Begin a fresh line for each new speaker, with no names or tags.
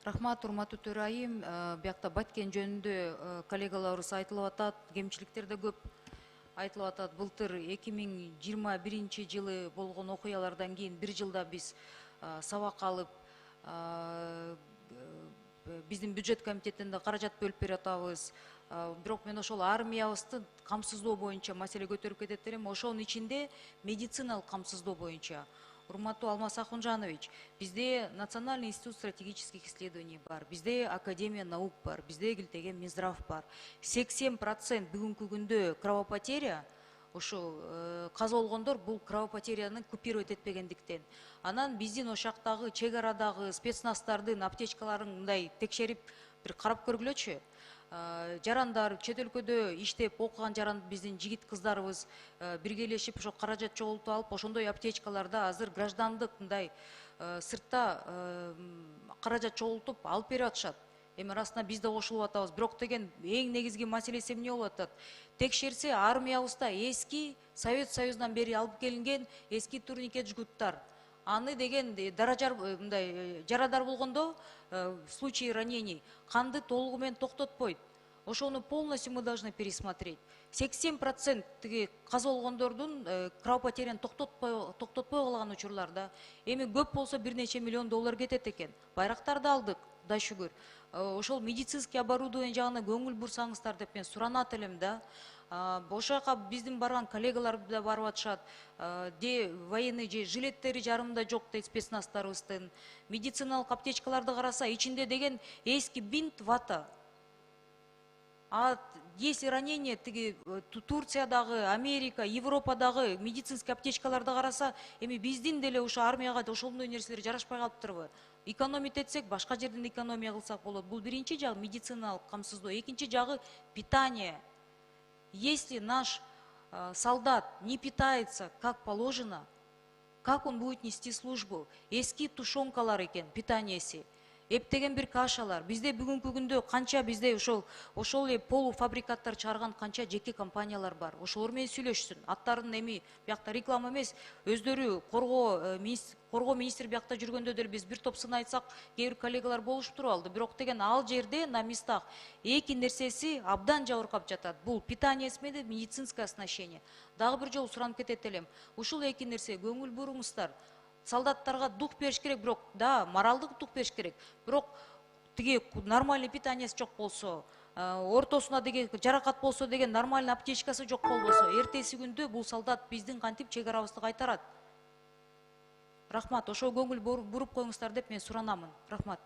Рахмат, урматтуу төрайым. Биякта Баткен жөнүндө коллегаларыбыз айтылып атат, кемчиликтер да көп айтылып атат. Былтыр 2021 жылы болгон окуялардан кийин бир жылда биз сабак алып, биздин бюджет комитетинде каражат бөлүп берип атабыз. Бирок мен ошол армиябызды камсыздоо боюнча маселе көтөрүп кетет элем. Ошонун ичинде медициналык камсыздоо боюнча. Урматтуу Алмаз Ахунжанович, bizde Национальный институт стратегических исследований бар, bizde Академия наук бар, bizde Килтеген Минздрав бар. 80% бүгүнкү күндө кровопотеря, ошо каза болгондор бул кровопотеряны купировать этпегендиктен. Анан биздин ошактагы чек арадагы спецназтардын аптечкаларын мындай текшерип бир карап көргүлөчү. Жарандар чет өлкөдө иштеп окуган жаран биздин жигит кыздарыбыз биргелешип ошо каражат чогултуп алып, ошондой аптечкаларда азыр граждандык мындай сыртта каражат чогултуп алып берип атышат. Эми расына биз да кошулуп атабыз. Бирок деген эң негизги маселеси эмне болуп атат? Текшерсе армиябызда эски Совет Союзунан бери алып келинген эски турникет жгуттар. Аны деген жарадар болгондо в случае ранений канды толугу менен токтотпойт. Ошону полностью мы должны пересмотреть. 80% тиги каза болгондордун кровопотеряны токтотпой калган учурларда. Эми көп болсо бир нече миллион доллар кетет экен. Байрактарды алдык, да шүгүр. Ошол медицинский оборудование жагына көңүл бурсаңыздар деп мен суранат элем да. Ошол жака биздин барган коллегалар да барып атышат. Военный жилеттери жарымда жок дейт спецназдарыбыздын. Медициналык аптечкаларды караса, ичинде деген эски бинт, вата. Если ранение тиги Турциядагы, Америка, Европадагы медицинский аптечкаларды караса, эми биздин деле ушу армияга ошондой нерселер жарашпай калыптырбы? Экономить этсек, башка жерден экономия кылсак болот. Бул биринчи жагы медициналык камсыздоо, экинчи жагы питание. Если наш солдат не питается как положено, как он будет нести службу? Эски тушенкалар экен питаниеси. Эптеген бир кашалар. Бизде бүгүнкү күндө канча бизде ошол эле полуфабрикаттар чыгарган канча жеке компаниялар бар. Ошолор менен сүйлөшсүн. Аттарын эми биякта реклама эмес, өздөрү коргоо министри биякта жүргөндө деле биз бир топ сын айтсак, кээ бир коллегалар болушуп туруп алды. Бирок деген ал жерде на местах эки нерсеси абдан жабыркап жатат. Бул питаниеси менен медицинское оснащение. Дагы бир жолу суранып кетет элем. Ушул эки нерсе көңүл буруңуздар. Солдаттарга дух бериш керек, бирок да, моралдык дух бериш керек. Бирок тиги нормальный питаниеси жок болсо, ортосуна деген жаракат болсо деген нормальный аптечкасы жок болбосо, эртеси күндө бул солдат биздин кантип чек арабызды кайтарат? Рахмат, ошо көңүл буруп коюңуздар деп мен суранамын. Рахмат.